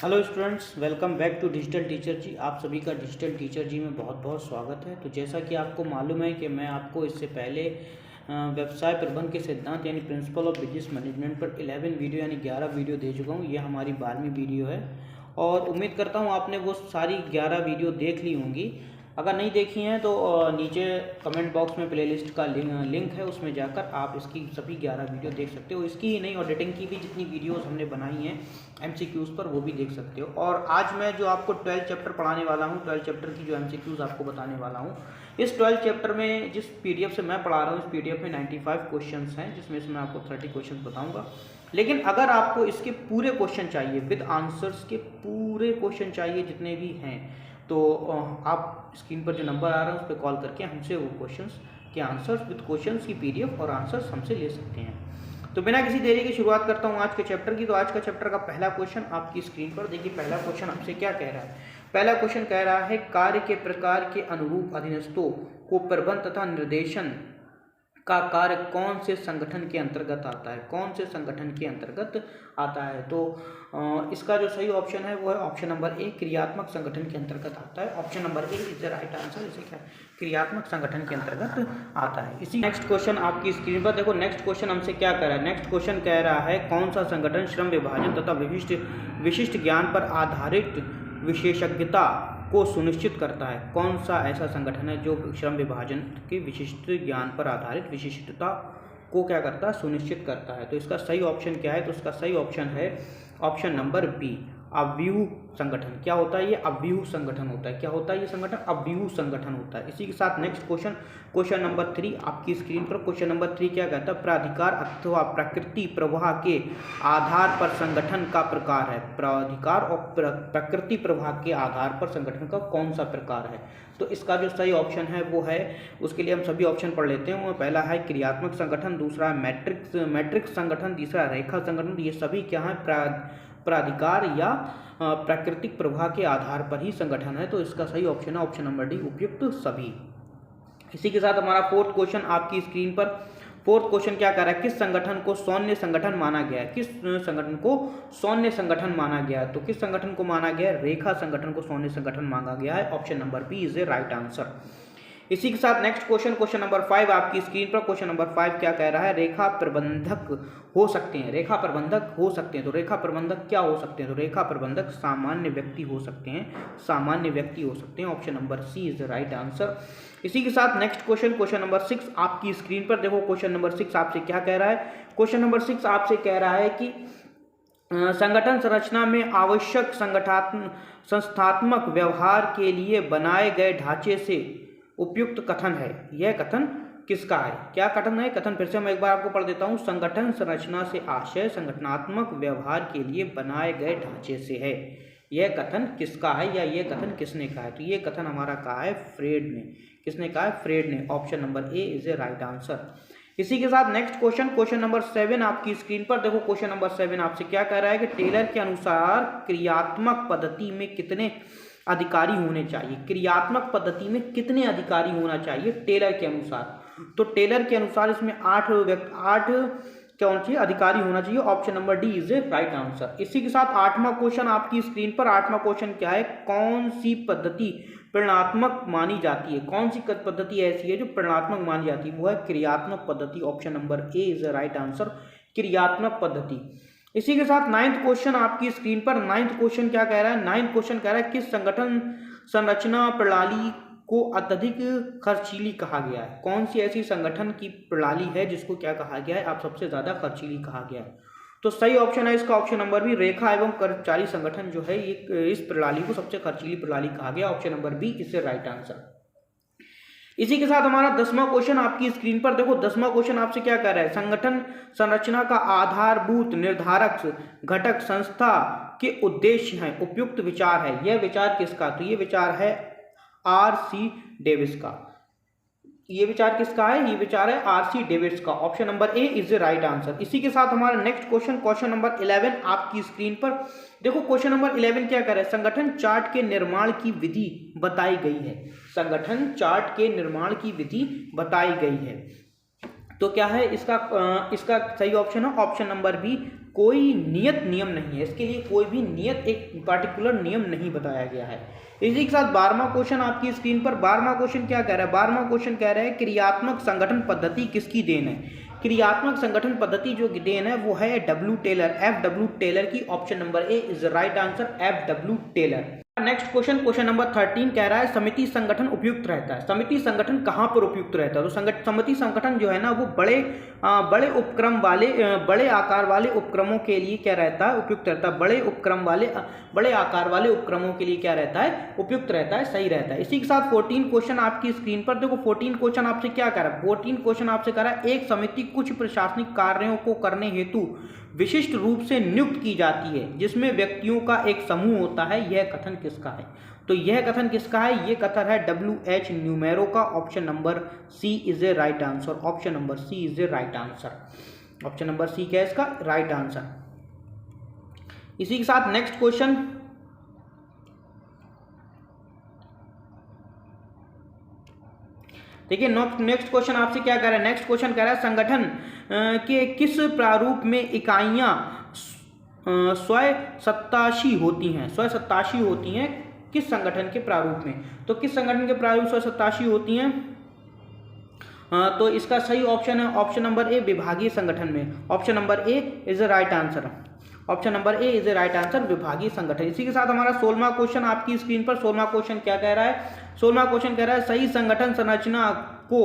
Hello students, welcome back to digital teacher ji. आप सभी का डिजिटल टीचर जी में बहुत बहुत स्वागत है। तो जैसा कि आपको मालूम है कि मैं आपको इससे पहले व्यवसाय प्रबंधन के सिद्धांत यानी प्रिंसिपल ऑफ बिजनेस मैनेजमेंट पर 11 वीडियो यानी 11 वीडियो दे चुका हूँ। ये हमारी 12वीं वीडियो है और उम्मीद करता हूँ आपने वो सारी 11 वीडियो देख ली होंगी। अगर नहीं देखी हैं तो नीचे कमेंट बॉक्स में प्लेलिस्ट का लिंक है, उसमें जाकर आप इसकी सभी 11 वीडियो देख सकते हो। इसकी ही नहीं, ऑडिटिंग की भी जितनी वीडियोस हमने बनाई हैं एमसीक्यूज़ पर, वो भी देख सकते हो। और आज मैं जो आपको 12 चैप्टर पढ़ाने वाला हूँ, 12 चैप्टर की जो एमसीक्यूज़ आपको बताने वाला हूँ, इस 12 चैप्टर में जिस पीडीएफ से मैं पढ़ा रहा हूँ, इस पीडीएफ में 95 क्वेश्चंस हैं, जिसमें से मैं आपको 30 क्वेश्चन बताऊँगा। लेकिन अगर आपको इसके पूरे क्वेश्चन चाहिए, विद आंसर्स के पूरे क्वेश्चन चाहिए जितने भी हैं, तो आप स्क्रीन पर जो नंबर आ रहा है उस पर कॉल करके हमसे वो क्वेश्चंस के आंसर्स विद क्वेश्चंस की पीडीएफ और आंसर्स हमसे ले सकते हैं। तो बिना किसी देरी की शुरुआत करता हूँ आज के चैप्टर की। तो आज का चैप्टर का पहला क्वेश्चन आपकी स्क्रीन पर देखिए। पहला क्वेश्चन आपसे क्या कह रहा है? पहला क्वेश्चन कह रहा है, कार्य के प्रकार के अनुरूप अधीनस्थों को प्रबंध तथा निर्देशन का कार्य कौन से संगठन के अंतर्गत आता है? कौन से संगठन के अंतर्गत आता है? तो इसका जो सही ऑप्शन है वो है ऑप्शन नंबर ए, क्रियात्मक संगठन के अंतर्गत आता है। Option number A is the right answer. इसे क्या, क्रियात्मक संगठन के अंतर्गत आता है। इसी नेक्स्ट क्वेश्चन आपकी स्क्रीन पर देखो। नेक्स्ट क्वेश्चन हमसे क्या कह रहा है? नेक्स्ट क्वेश्चन कह रहा है, कौन सा संगठन श्रम विभाजन तथा विशिष्ट ज्ञान पर आधारित विशेषज्ञता को सुनिश्चित करता है? कौन सा ऐसा संगठन है जो श्रम विभाजन के विशिष्ट ज्ञान पर आधारित विशिष्टता को क्या करता है? सुनिश्चित करता है। तो इसका सही ऑप्शन क्या है? तो इसका सही ऑप्शन है ऑप्शन नंबर बी, अव्यूह संगठन। क्या होता है ये? अव्यूह संगठन होता है। क्या होता है ये संगठन? अव्यूह संगठन होता है। इसी के साथ नेक्स्ट क्वेश्चन, क्वेश्चन नंबर 3 आपकी स्क्रीन पर। क्वेश्चन नंबर 3 क्या कहता है? प्राधिकार अथवा प्रकृति प्रवाह के आधार पर संगठन का प्रकार है। प्राधिकार और प्रकृति प्रवाह के आधार पर संगठन का कौन सा प्रकार है? तो इसका जो सही ऑप्शन है वो है, उसके लिए हम सभी ऑप्शन पढ़ लेते हैं। वो पहला है क्रियात्मक संगठन, दूसरा है मैट्रिक्स संगठन, तीसरा रेखा संगठन। ये सभी क्या है? प्राधिकार या प्राकृतिक प्रवाह के आधार पर ही संगठन है। तो इसका सही ऑप्शन है ऑप्शन नंबर डी, उपयुक्त सभी। इसी के साथ हमारा फोर्थ क्वेश्चन आपकी स्क्रीन पर। फोर्थ क्वेश्चन क्या कर रहा है? किस संगठन को सौम्य संगठन माना गया है? किस संगठन को सौम्य संगठन माना गया है? तो किस संगठन को माना गया है? रेखा संगठन को सौम्य संगठन माना गया है। Option number B is a right answer. इसी के साथ नेक्स्ट क्वेश्चन, क्वेश्चन नंबर 5 आपकी स्क्रीन पर। क्वेश्चन नंबर 5 क्या कह रहा है? रेखा प्रबंधक हो सकते हैं। रेखा प्रबंधक हो सकते हैं। तो रेखा प्रबंधक क्या हो सकते हैं? तो रेखा प्रबंधक सामान्य व्यक्ति हो सकते हैं। सामान्य व्यक्ति हो सकते हैं। Option number C is the right answer. इसी के साथ नेक्स्ट क्वेश्चन, क्वेश्चन नंबर 6 आपकी स्क्रीन पर देखो। क्वेश्चन नंबर 6 आपसे क्या कह रहा है? क्वेश्चन नंबर 6 आपसे कह रहा है कि संगठन संरचना में आवश्यक संस्थात्मक व्यवहार के लिए बनाए गए ढांचे से उपयुक्त कथन है। यह कथन किसका है? क्या कथन है? कथन फिर से मैं एक बार आपको पढ़ देता हूं। संगठन संरचना से आशय संगठनात्मक व्यवहार के लिए बनाए गए ढांचे से है। यह कथन किसका है या यह कथन किसने कहा है? तो यह कथन हमारा कहा है फ्रेड ने। किसने कहा है? फ्रेड ने। Option number A is a right answer. इसी के साथ नेक्स्ट क्वेश्चन, क्वेश्चन नंबर 7 आपकी स्क्रीन पर देखो। क्वेश्चन नंबर 7 आपसे क्या कह रहा है कि टेलर के अनुसार क्रियात्मक पद्धति में कितने अधिकारी होने चाहिए? क्रियात्मक पद्धति में कितने अधिकारी होना चाहिए टेलर के अनुसार? तो टेलर के अनुसार इसमें 8 कौन चाहिए? अधिकारी होना चाहिए। Option number D is a right answer. इसी के साथ 8वां क्वेश्चन आपकी स्क्रीन पर। 8वां क्वेश्चन क्या है? कौन सी पद्धति परिणात्मक मानी जाती है? कौन सी पद्धति ऐसी है जो परिणात्मक मानी जाती है? वो है क्रियात्मक पद्धति। Option number A is the right answer, क्रियात्मक पद्धति। इसी के साथ 9th क्वेश्चन आपकी स्क्रीन पर। 9th क्वेश्चन क्या कह रहा है? 9th क्वेश्चन कह रहा है, किस संगठन संरचना प्रणाली को अत्यधिक खर्चीली कहा गया है? कौन सी ऐसी संगठन की प्रणाली है जिसको क्या कहा गया है? आप सबसे ज्यादा खर्चीली कहा गया है। तो सही ऑप्शन है इसका ऑप्शन नंबर बी, रेखा एवं कर्मचारी संगठन जो है ये इस प्रणाली को सबसे खर्चीली प्रणाली कहा गया। ऑप्शन नंबर बी इससे राइट आंसर। इसी के साथ हमारा 10वां क्वेश्चन आपकी स्क्रीन पर देखो। 10वां क्वेश्चन आपसे क्या कह रहा है? संगठन संरचना का आधारभूत निर्धारक घटक संस्था के उद्देश्य हैं, उपयुक्त विचार है। यह विचार किसका? तो ये विचार है आर.सी. डेविस का। ये विचार किसका है? ये विचार है आर.सी. डेविस का। Option number A is the right answer. इसी के साथ हमारा नेक्स्ट क्वेश्चन, क्वेश्चन नंबर 11 आपकी स्क्रीन पर देखो। क्वेश्चन नंबर 11 क्या कर रहा है? संगठन चार्ट के निर्माण की विधि बताई गई है। संगठन चार्ट के निर्माण की विधि बताई गई है। तो क्या है इसका? इसका सही ऑप्शन है ऑप्शन नंबर बी, कोई नियत नियम नहीं है, इसके लिए कोई भी नियत एक पार्टिकुलर नियम नहीं बताया गया है। इसी के साथ 12वां क्वेश्चन आपकी स्क्रीन पर, 12वां क्वेश्चन क्या कह रहा है, 12वां क्वेश्चन कह रहा है क्रियात्मक संगठन पद्धति किसकी देन है। क्रियात्मक संगठन पद्धति जो देन है वो है डब्ल्यू टेलर, FW टेलर की। Option number A is right answer, FW Taylor. Next question, question number 13 कह रहा है समिति संगठन उपयुक्त रहता है। समिति संगठन कहाँ पर उपयुक्त रहता है, तो समिति संगठन जो है ना वो बड़े उपक्रम वाले, बड़े आकार वाले उपक्रमों के लिए क्या रहता है, उपयुक्त रहता है। बड़े आकार वाले उपक्रमों के लिए क्या रहता है, उपयुक्त रहता है, सही रहता है। इसी के साथ 14 क्वेश्चन आपकी स्क्रीन पर देखो। 14 क्वेश्चन आपसे क्या कह रहा है, 14 क्वेश्चन आपसे कह रहा है एक समिति कुछ प्रशासनिक कार्यों को करने हेतु विशिष्ट रूप से नियुक्त की जाती है जिसमें व्यक्तियों का एक समूह होता है, यह कथन किसका है। तो यह कथन किसका है, यह कथन है WH न्यूमेरो का। Option number C is a right answer, option number C is a right answer. Option number C क्या है इसका राइट आंसर। इसी के साथ नेक्स्ट क्वेश्चन, देखिए नेक्स्ट क्वेश्चन आपसे क्या कह रहा है, नेक्स्ट क्वेश्चन कह रहा है संगठन के किस प्रारूप में इकाइयां स्वयंसत्ताशी होती हैं, स्वयंसत्ताशी होती हैं किस संगठन के प्रारूप में। तो किस संगठन के प्रारूप स्वयंसत्ताशी होती हैं, तो इसका सही ऑप्शन है ऑप्शन नंबर ए विभागीय संगठन में। Option number A is the right answer, option number A is the right answer, विभागीय संगठन। इसी के साथ हमारा 16वां क्वेश्चन आपकी स्क्रीन पर, 16वां क्वेश्चन क्या कह रहा है, 16वां क्वेश्चन कह रहा है सही संगठन संरचना को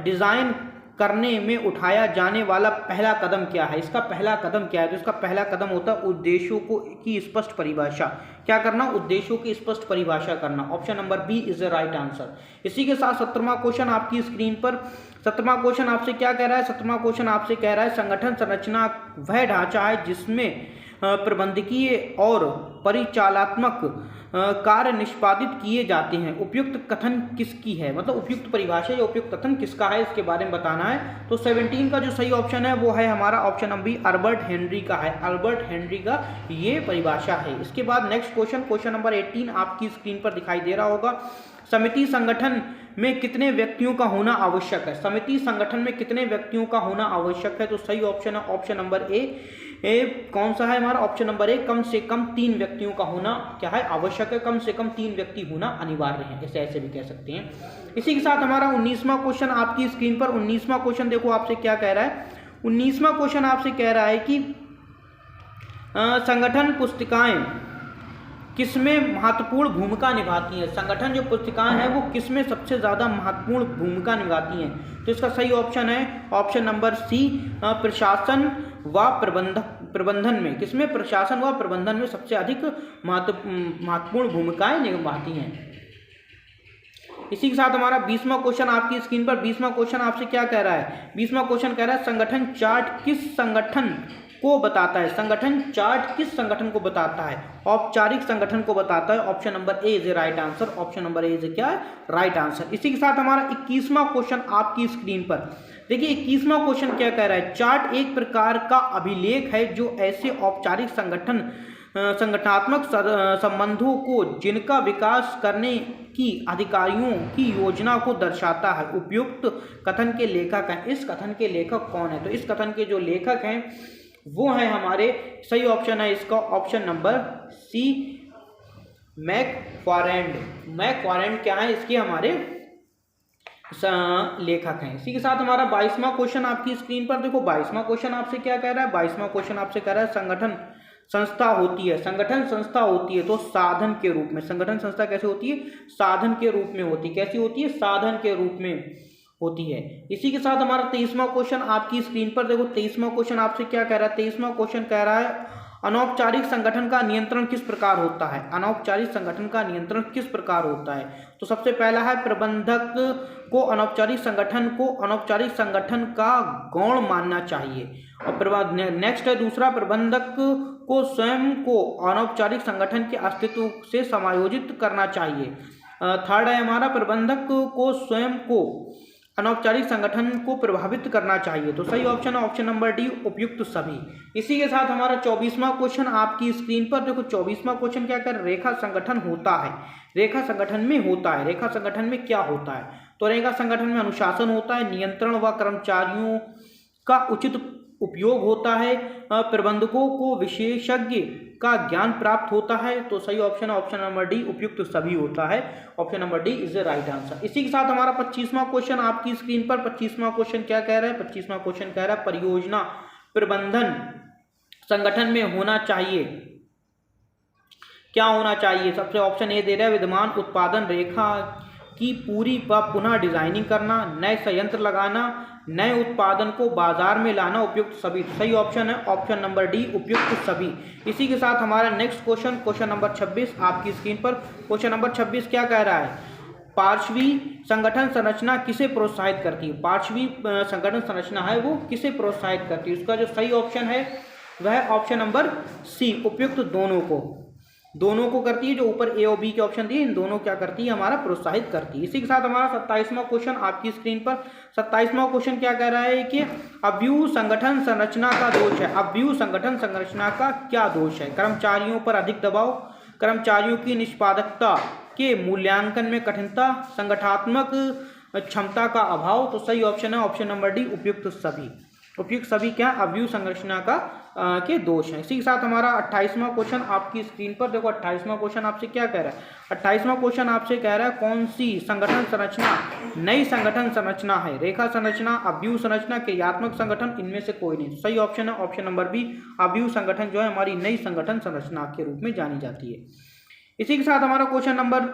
डिजाइन करने में उठाया जाने वाला पहला कदम क्या है। इसका पहला कदम क्या है, तो इसका पहला कदम होता है उद्देश्यों की स्पष्ट परिभाषा। क्या करना, उद्देश्यों की स्पष्ट परिभाषा करना। Option number B is the right answer. इसी के साथ 17वां क्वेश्चन आपकी स्क्रीन पर, 17वां क्वेश्चन आपसे क्या कह रहा है, 17वां क्वेश्चन आपसे कह रहा है संगठन संरचना वह ढांचा है जिसमें प्रबंधकीय और परिचालनात्मक कार्य निष्पादित किए जाते हैं। उपयुक्त कथन किसकी है, मतलब उपयुक्त परिभाषा या उपयुक्त कथन किसका है, इसके बारे में बताना है। तो 17 का जो सही ऑप्शन है वो है हमारा option number B, Albert Henry का है, अल्बर्ट हेनरी का ये परिभाषा है। इसके बाद नेक्स्ट क्वेश्चन, क्वेश्चन नंबर 18 आपकी स्क्रीन पर दिखाई दे रहा होगा। समिति संगठन में कितने व्यक्तियों का होना आवश्यक है, समिति संगठन में कितने व्यक्तियों का होना आवश्यक है। तो सही ऑप्शन है ऑप्शन नंबर ए कौन सा है हमारा, ऑप्शन नंबर ए कम से कम 3 व्यक्तियों का होना क्या है आवश्यक है, कम से कम 3 व्यक्ति होना अनिवार्य है, इसे ऐसे भी कह सकते हैं। इसी के साथ हमारा 19वां क्वेश्चन आपकी स्क्रीन पर, 19वां क्वेश्चन देखो आपसे क्या कह रहा है, 19वां क्वेश्चन आपसे कह रहा है कि संगठन पुस्तिकाएं किसमें महत्वपूर्ण भूमिका निभाती हैं। संगठन जो पुस्तिकाएं हैं वो किसमें सबसे ज़्यादा महत्वपूर्ण भूमिका निभाती हैं। तो इसका सही ऑप्शन है ऑप्शन नंबर सी, प्रशासन व प्रबंधन में। किसमें, प्रशासन व प्रबंधन में सबसे अधिक महत्वपूर्ण भूमिकाएं निभाती हैं। इसी के साथ हमारा 20वां क्वेश्चन आपकी स्क्रीन पर, 20वां क्वेश्चन आपसे क्या कह रहा है, 20वां क्वेश्चन कह रहा है संगठन चार्ट किस संगठन को बताता है। संगठन चार्ट किस संगठन को बताता है, औपचारिक संगठन को बताता है। Option number A is right answer, option number A is क्या है राइट आंसर। इसी के साथ हमारा 21वां क्वेश्चन आपकी स्क्रीन पर, देखिए 21वां क्वेश्चन क्या कह रहा है, चार्ट एक प्रकार का अभिलेख है जो ऐसे औपचारिक संगठनात्मक संबंधों को जिनका विकास करने की अधिकारियों की योजना को दर्शाता है। उपयुक्त कथन के लेखक हैं, इस कथन के लेखक कौन है। तो इस कथन के जो लेखक हैं वो है हमारे, सही ऑप्शन है इसका ऑप्शन नंबर सी, मैकफार्लैंड। मैकफार्लैंड क्या है, इसके हमारे लेखक हैं। इसी के साथ हमारा 22वां क्वेश्चन आपकी स्क्रीन पर देखो। 22वां क्वेश्चन आपसे क्या कह रहा है, 22वां क्वेश्चन आपसे कह रहा है संगठन संस्था होती है, संगठन संस्था होती है तो साधन के रूप में। संगठन संस्था कैसे होती है, साधन के रूप में होती है। कैसी होती है, साधन के रूप में होती है। इसी के साथ हमारा 23वां क्वेश्चन आपकी स्क्रीन पर देखो। 23वां क्वेश्चन आपसे क्या कह रहा है, 23वां क्वेश्चन कह रहा है अनौपचारिक संगठन का नियंत्रण किस प्रकार होता है। अनौपचारिक संगठन का नियंत्रण किस प्रकार होता है। तो सबसे पहला है प्रबंधक को अनौपचारिक संगठन का गौण मानना चाहिए। और नेक्स्ट है दूसरा, प्रबंधक को स्वयं को अनौपचारिक संगठन के अस्तित्व से समायोजित करना चाहिए। थर्ड है हमारा, प्रबंधक को स्वयं को अनौपचारिक संगठन को प्रभावित करना चाहिए। तो सही ऑप्शन है ऑप्शन नंबर डी, उपयुक्त सभी। इसी के साथ हमारा 24वां क्वेश्चन आपकी स्क्रीन पर देखो। 24वां क्वेश्चन क्या कर, रेखा संगठन होता है, रेखा संगठन में होता है, रेखा संगठन में क्या होता है। तो रेखा संगठन में अनुशासन होता है, नियंत्रण व कर्मचारियों का उचित उपयोग होता है, प्रबंधकों को विशेषज्ञ का ज्ञान प्राप्त होता है। तो सही ऑप्शन है ऑप्शन नंबर डी, उपयुक्त सभी होता है। Option number D is the right answer. इसी के साथ हमारा 25वां क्वेश्चन आपकी स्क्रीन पर। 25वां क्वेश्चन क्या कह रहा है? 25वां क्वेश्चन कह रहा है परियोजना प्रबंधन संगठन में होना चाहिए, क्या होना चाहिए? सबसे ऑप्शन ए दे रहा है विद्यमान उत्पादन रेखा की पूरी व पुनः डिजाइनिंग करना, नए संयंत्र लगाना, नए उत्पादन को बाजार में लाना, उपयुक्त सभी। सही ऑप्शन है ऑप्शन नंबर डी, उपयुक्त सभी। इसी के साथ हमारा नेक्स्ट क्वेश्चन, क्वेश्चन नंबर 26 आपकी स्क्रीन पर। क्वेश्चन नंबर 26 क्या कह रहा है? पार्श्वी संगठन संरचना किसे प्रोत्साहित करती है? पार्श्वी संगठन संरचना है वो किसे प्रोत्साहित करती है? उसका जो सही ऑप्शन है वह ऑप्शन नंबर सी, उपयुक्त दोनों को करती है। जो ऊपर ए और बी के ऑप्शन दिए इन दोनों क्या करती है? हमारा प्रोत्साहित करती है। इसी के साथ हमारा 27वां क्वेश्चन आपकी स्क्रीन पर। 27वां क्वेश्चन क्या कह रहा है कि अव्यूह संगठन संरचना का दोष है। अव्यूह संगठन संरचना का क्या दोष है? कर्मचारियों पर अधिक दबाव, कर्मचारियों की निष्पादकता के मूल्यांकन में कठिनता, संगठनात्मक क्षमता का अभाव। तो सही ऑप्शन है ऑप्शन नंबर डी, उपयुक्त सभी। उपयुक्त सभी क्या? अव्यूह संरचना का के दोष हैं। इसी के साथ हमारा 28वां क्वेश्चन आपकी स्क्रीन पर। देखो 28वां क्वेश्चन आपसे क्या कह रहा है? 28वां क्वेश्चन आपसे कह रहा है कौन सी संगठन संरचना नई संगठन संरचना है? रेखा संरचना, अव्यूह संरचना, क्रियात्मक संगठन, इनमें से कोई नहीं। सही ऑप्शन है ऑप्शन नंबर बी, अव्यूह संगठन जो है हमारी नई संगठन संरचना के रूप में जानी जाती है। इसी के साथ हमारा क्वेश्चन नंबर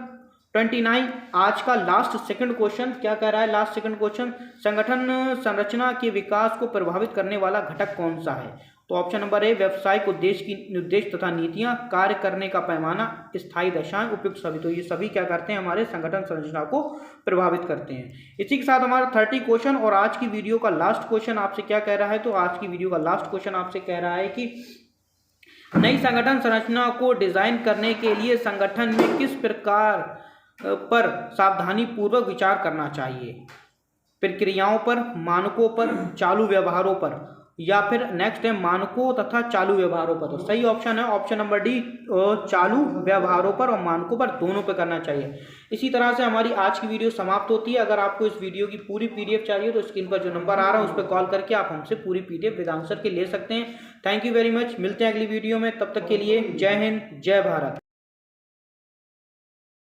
29 आज का लास्ट सेकंड क्वेश्चन क्या कह रहा है? लास्ट सेकंड क्वेश्चन, संगठन संरचना के विकास को प्रभावित करने वाला घटक कौन सा है? तो ऑप्शन नंबर ए व्यवसायिक उद्देश्य तथा नीतियां, कार्य करने का पैमाना, स्थायी दशाएं, उपयुक्त सभी। तो ये सभी क्या करते हैं? हमारे संगठन संरचना को प्रभावित करते हैं। इसी के साथ हमारा 30 क्वेश्चन और आज की वीडियो का लास्ट क्वेश्चन आपसे क्या कह रहा है? तो आज की वीडियो का लास्ट क्वेश्चन आपसे कह रहा है कि नई संगठन संरचना को डिजाइन करने के लिए संगठन में किस प्रकार पर सावधानी पूर्वक विचार करना चाहिए? प्रक्रियाओं पर, मानकों पर, चालू व्यवहारों पर, या फिर नेक्स्ट है मानकों तथा चालू व्यवहारों पर। तो सही ऑप्शन है ऑप्शन नंबर डी, चालू व्यवहारों पर और मानकों पर, दोनों पे करना चाहिए। इसी तरह से हमारी आज की वीडियो समाप्त होती है। अगर आपको इस वीडियो की पूरी पीडीएफ चाहिए तो स्क्रीन पर जो नंबर आ रहा है उस पर कॉल करके आप हमसे पूरी पीडीएफ विद आंसर के ले सकते हैं। Thank you very much. मिलते हैं अगली वीडियो में, तब तक के लिए जय हिंद, जय भारत।